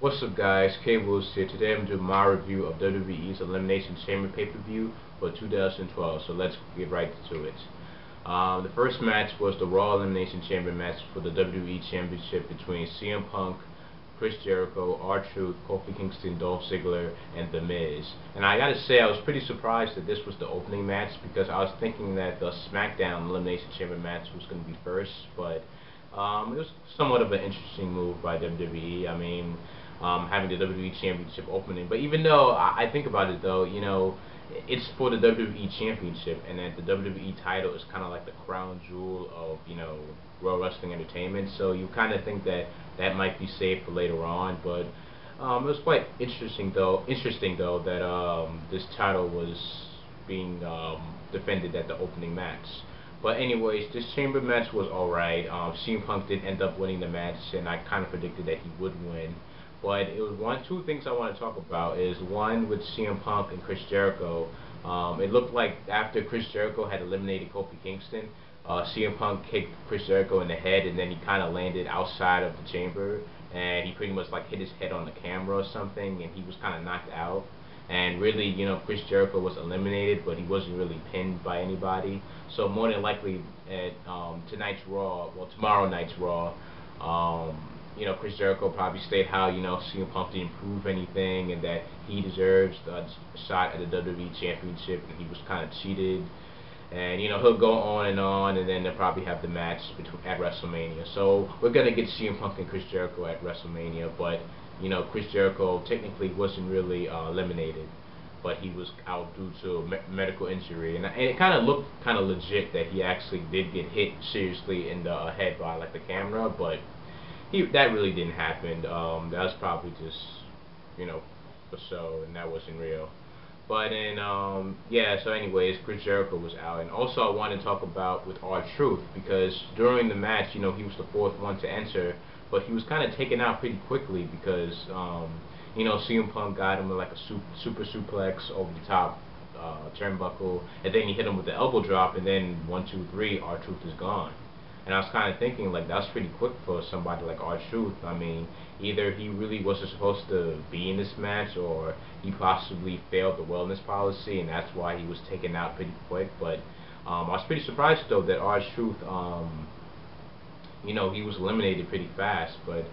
What's up guys, K-Wolves here. Today I'm doing my review of WWE's Elimination Chamber pay-per-view for 2012, so let's get right to it. The first match was the Raw Elimination Chamber match for the WWE Championship between CM Punk, Chris Jericho, R-Truth, Kofi Kingston, Dolph Ziggler, and The Miz. And I gotta say, I was pretty surprised that this was the opening match because I was thinking that the SmackDown Elimination Chamber match was going to be first, but it was somewhat of an interesting move by WWE. I mean, having the WWE Championship opening. But even though I think about it, though, it's for the WWE Championship, and that the WWE title is kind of like the crown jewel of Raw Wrestling Entertainment. So you kind of think that that might be saved for later on. But it was quite interesting, though. That this title was being defended at the opening match. But anyways, this chamber match was alright. CM Punk did end up winning the match, and I kind of predicted that he would win. But it was two things I want to talk about is one with CM Punk and Chris Jericho. It looked like after Chris Jericho had eliminated Kofi Kingston, CM Punk kicked Chris Jericho in the head, and then he kind of landed outside of the chamber, and he pretty much like hit his head on the camera or something, and he was kind of knocked out. And really, Chris Jericho was eliminated, but he wasn't really pinned by anybody. So more than likely at tomorrow night's Raw, Chris Jericho probably stated how, CM Punk didn't prove anything and that he deserves a shot at the WWE Championship and he was kind of cheated. And, he'll go on, and then they'll probably have the match at WrestleMania. So we're going to get CM Punk and Chris Jericho at WrestleMania, but, Chris Jericho technically wasn't really eliminated, but he was out due to a medical injury. And it kind of looked kind of legit that he actually did get hit seriously in the head by, like, the camera, but that really didn't happen. That was probably just, for show, and that wasn't real. But then, yeah, so anyways, Chris Jericho was out. And also I want to talk about with R-Truth, because during the match, he was the fourth one to enter, but he was kind of taken out pretty quickly because, CM Punk got him with like a super suplex over the top turnbuckle, and then he hit him with the elbow drop, and then 1, 2, 3, R-Truth is gone. And I was kind of thinking, like, that's pretty quick for somebody like R-Truth. I mean, either he really wasn't supposed to be in this match, or he possibly failed the wellness policy, and that's why he was taken out pretty quick. But I was pretty surprised, though, that R-Truth, he was eliminated pretty fast. But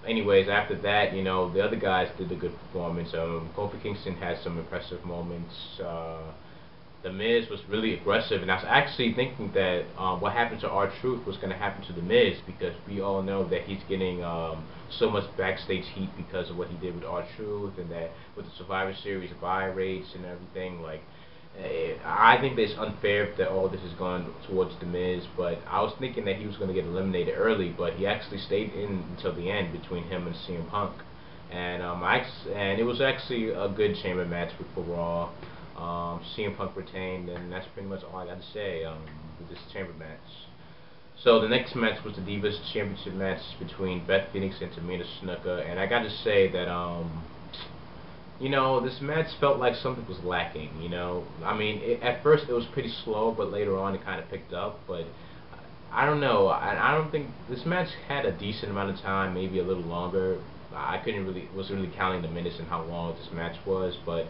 anyways, after that, the other guys did a good performance. Kofi Kingston had some impressive moments. The Miz was really aggressive, and I was actually thinking that what happened to R-Truth was going to happen to The Miz, because we all know that he's getting so much backstage heat because of what he did with R-Truth, and that with the Survivor Series buy rates and everything. Like, I think that it's unfair that all this is going towards The Miz, but I was thinking that he was going to get eliminated early, but he actually stayed in until the end between him and CM Punk. And and it was actually a good chamber match for Raw. CM Punk retained, and that's pretty much all I got to say with this chamber match. So the next match was the Divas Championship match between Beth Phoenix and Tamina Snuka, and I got to say that this match felt like something was lacking. I mean, at first it was pretty slow, but later on it kind of picked up. But I don't know. I don't think this match had a decent amount of time, maybe a little longer. I wasn't really counting the minutes and how long this match was, but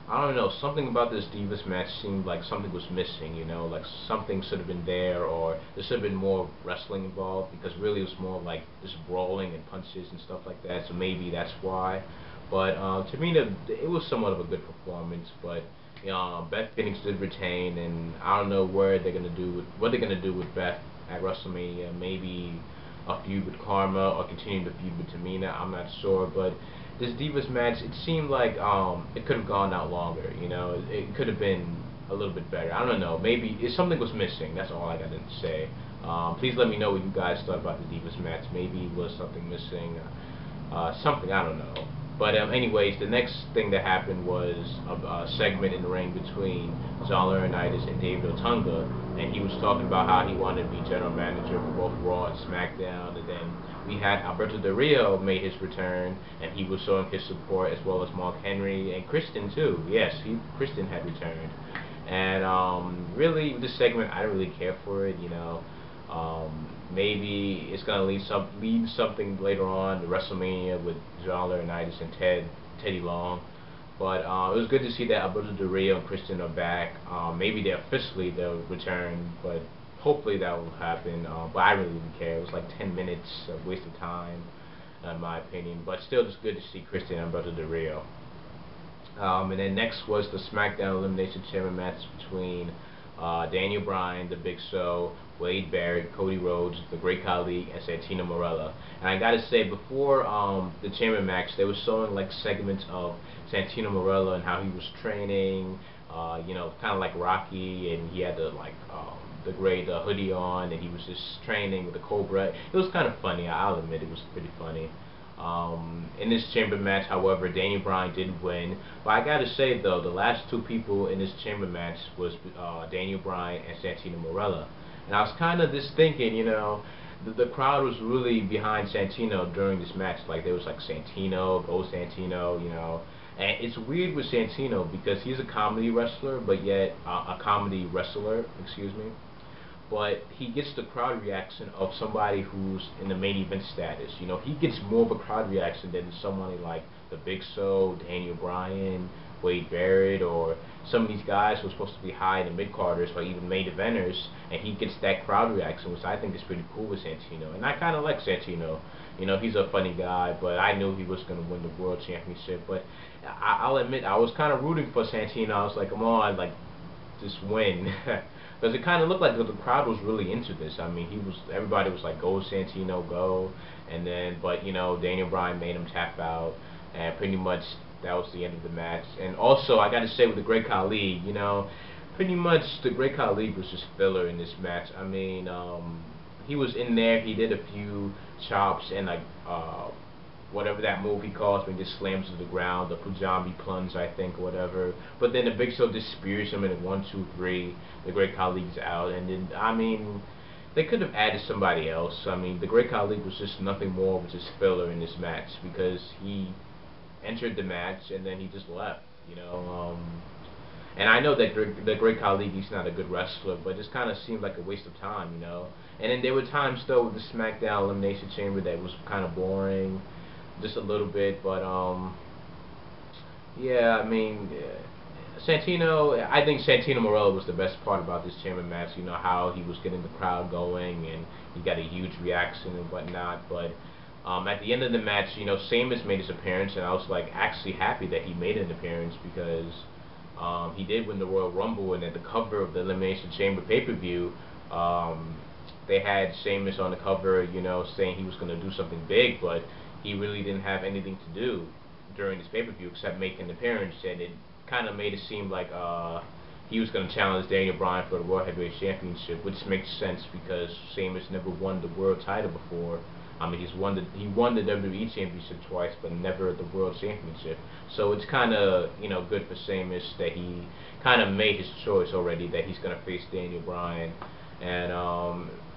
I don't know, something about this Divas match seemed like something was missing, like something should have been there, or there should have been more wrestling involved, because really it was more like just brawling and punches and stuff like that, so maybe that's why. But to me, it was somewhat of a good performance, but Beth Phoenix did retain, and I don't know what they're gonna do with Beth at WrestleMania. Maybe a feud with Karma, or continue the feud with Tamina. I'm not sure, but this Divas match, it seemed like it could have gone out longer. It could have been a little bit better. I don't know. Maybe something was missing. That's all I got to say. Please let me know what you guys thought about the Divas match. Maybe was something missing. Something, I don't know. But anyways, the next thing that happened was a segment in the ring between John Laurinaitis and David Otunga, and he was talking about how he wanted to be general manager for both Raw and SmackDown. And then we had Alberto Del Rio made his return, and he was showing his support, as well as Mark Henry and Kristen too. Yes, Kristen had returned. And really, this segment, I don't really care for it. Maybe it's gonna lead something later on to WrestleMania with John Laurinaitis and Teddy Long. But it was good to see that Alberto Del Rio and Christian are back. Maybe they'll return, but hopefully that will happen. But I really didn't care. It was like 10 minutes of waste of time, in my opinion. But still, just good to see Christian and Alberto Del Rio. And then next was the SmackDown Elimination Chamber match between Daniel Bryan, The Big Show, Wade Barrett, Cody Rhodes, The Great Khali, and Santino Marella. And I gotta say, before the Chamber match, they were showing like segments of Santino Marella and how he was training, kind of like Rocky, and he had the great hoodie on, and he was just training with the Cobra. It was kind of funny. I'll admit it was pretty funny. In this chamber match, however, Daniel Bryan did win. But I gotta say though, the last two people in this chamber match was Daniel Bryan and Santino Marella. And I was kind of just thinking, the crowd was really behind Santino during this match. Like there was like Santino, go Santino, And it's weird with Santino because he's a comedy wrestler, but yet a comedy wrestler, excuse me. But he gets the crowd reaction of somebody who's in the main event status. He gets more of a crowd reaction than somebody like The Big Show, Daniel Bryan, Wade Barrett, or some of these guys who are supposed to be high in the mid-carders or even main eventers, and he gets that crowd reaction, which I think is pretty cool with Santino. And I kind of like Santino. He's a funny guy, but I knew he was going to win the World Championship. But I'll admit, I was kind of rooting for Santino. I was like, come on, like, just win. Because it kind of looked like the crowd was really into this. I mean, everybody was like, go Santino, go. And then, but, Daniel Bryan made him tap out. And pretty much that was the end of the match. And also, I got to say with the Great Khali, pretty much the Great Khali was just filler in this match. I mean, he was in there. He did a few chops and like whatever that move he calls when he just slams to the ground, the Punjabi plunge, I think, or whatever. But then the Big Show just spears him in a 1, 2, 3. The Great Khali's out, and then I mean, they could have added somebody else. I mean, the Great Khali was just nothing more but just filler in this match because he entered the match and then he just left. And I know that the Great Khali, he's not a good wrestler, but it just kind of seemed like a waste of time, And then there were times though with the SmackDown Elimination Chamber that was kind of boring. Just a little bit, but yeah, I mean, Santino, I think Santino Marella was the best part about this chamber match. How he was getting the crowd going, and he got a huge reaction and whatnot. But at the end of the match, Sheamus made his appearance, and I was like actually happy that he made an appearance because he did win the Royal Rumble, and at the cover of the Elimination Chamber pay-per-view, they had Sheamus on the cover, saying he was going to do something big, but he really didn't have anything to do during this pay-per-view except make an appearance, and it kind of made it seem like he was going to challenge Daniel Bryan for the World Heavyweight Championship, which makes sense because Sheamus never won the world title before. I mean, he won the WWE Championship twice, but never the World Championship. So it's kind of good for Sheamus that he kind of made his choice already that he's going to face Daniel Bryan, and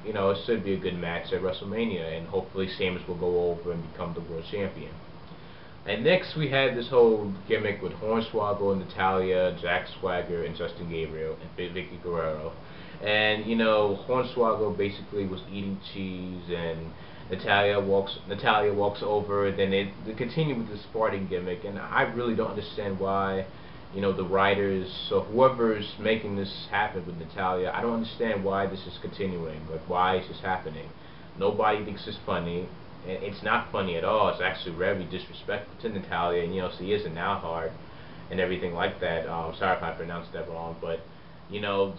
it should be a good match at WrestleMania, and hopefully Sheamus will go over and become the world champion. And next we had this whole gimmick with Hornswoggle, Natalya, Jack Swagger, and Justin Gabriel, and Vicky Guerrero. And Hornswoggle basically was eating cheese, and Natalya walks over, and then they continue with the Spartan gimmick, and I really don't understand why the writers, so whoever's making this happen with Natalya, I don't understand why this is continuing. Like, why is this happening? Nobody thinks it's funny, and it's not funny at all. It's actually very disrespectful to Natalya, and she is an Alhard and everything like that. Sorry if I pronounced that wrong, but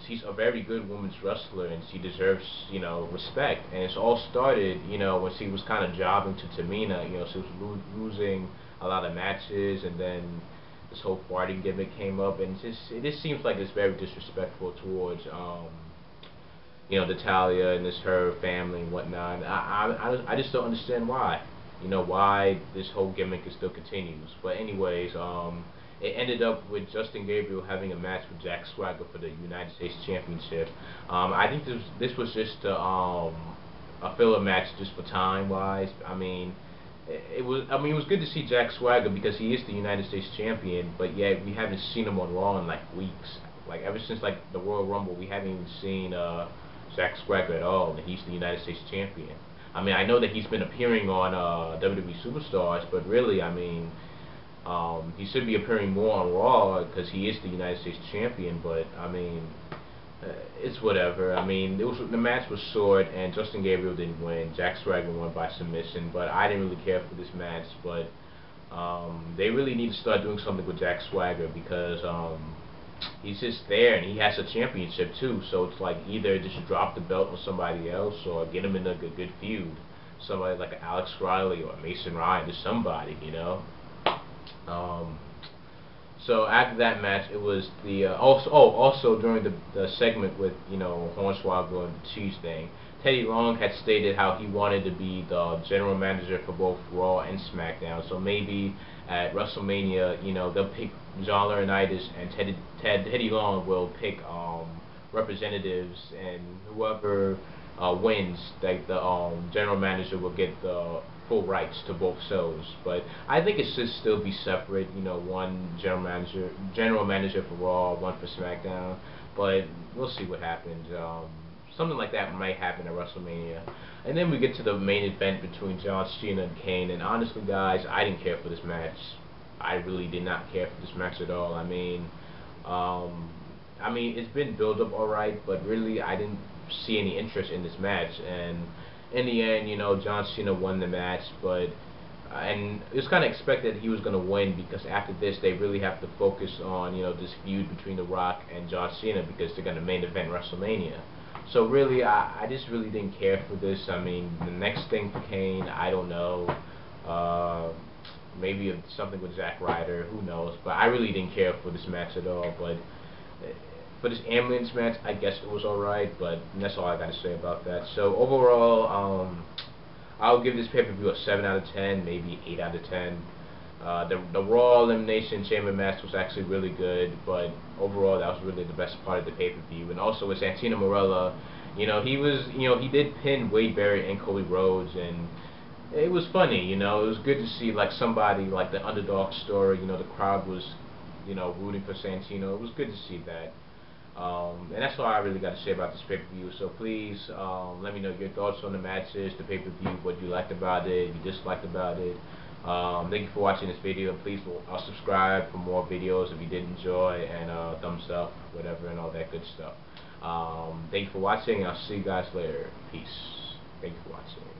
she's a very good women's wrestler, and she deserves respect. And it's all started when she was kind of jobbing to Tamina. She was losing a lot of matches, and then this whole farting gimmick came up, and it just seems like it's very disrespectful towards Natalya and her family and whatnot. I just don't understand why why this whole gimmick is still continues. But anyways, it ended up with Justin Gabriel having a match with Jack Swagger for the United States Championship. I think this was just a filler match just for time wise. I mean, it was good to see Jack Swagger because he is the United States champion, but yet we haven't seen him on Raw in like weeks. Like ever since like the Royal Rumble, we haven't even seen Jack Swagger at all, and he's the United States champion. I mean, I know that he's been appearing on WWE Superstars, but really, I mean, he should be appearing more on Raw because he is the United States champion. But I mean, it's whatever. I mean, the match was short, and Justin Gabriel didn't win. Jack Swagger won by submission, but I didn't really care for this match. But they really need to start doing something with Jack Swagger because he's just there, and he has a championship too. So it's like either just drop the belt on somebody else or get him in a good feud. Somebody like Alex Riley or Mason Ryan, just somebody, you know. So after that match, it was the also during the segment with Hornswoggle and the cheese thing, Teddy Long had stated how he wanted to be the general manager for both Raw and SmackDown. So maybe at WrestleMania, they'll pick John Laurinaitis and Teddy Long will pick representatives, and whoever wins, like the general manager will get the full rights to both shows. But I think it should still be separate. One general manager for Raw, one for SmackDown. But we'll see what happens. Something like that might happen at WrestleMania. And then we get to the main event between John Cena and Kane. And honestly, guys, I didn't care for this match. I really did not care for this match at all. I mean, it's been built up alright, but really, I didn't see any interest in this match. And in the end, John Cena won the match, but and it was kind of expected that he was going to win because after this, they really have to focus on this feud between The Rock and John Cena because they're going to main event WrestleMania. So really, I just really didn't care for this. I mean, the next thing for Kane, I don't know. Maybe something with Zack Ryder, who knows? But I really didn't care for this match at all. But for this ambulance match, I guess it was alright. But that's all I got to say about that. So overall, I'll give this pay-per-view a 7 out of 10, maybe 8 out of 10. The Raw Elimination Chamber match was actually really good, but overall that was really the best part of the pay-per-view. And also with Santino Marella, he did pin Wade Barrett and Cody Rhodes, and it was funny. It was good to see like somebody like the underdog story. The crowd was rooting for Santino. It was good to see that. And that's all I really got to say about this pay-per-view. So please let me know your thoughts on the matches, the pay-per-view, what you liked about it, you disliked about it. Thank you for watching this video, and please subscribe for more videos if you did enjoy, and thumbs up, whatever, and all that good stuff. Thank you for watching, and I'll see you guys later. Peace. Thank you for watching.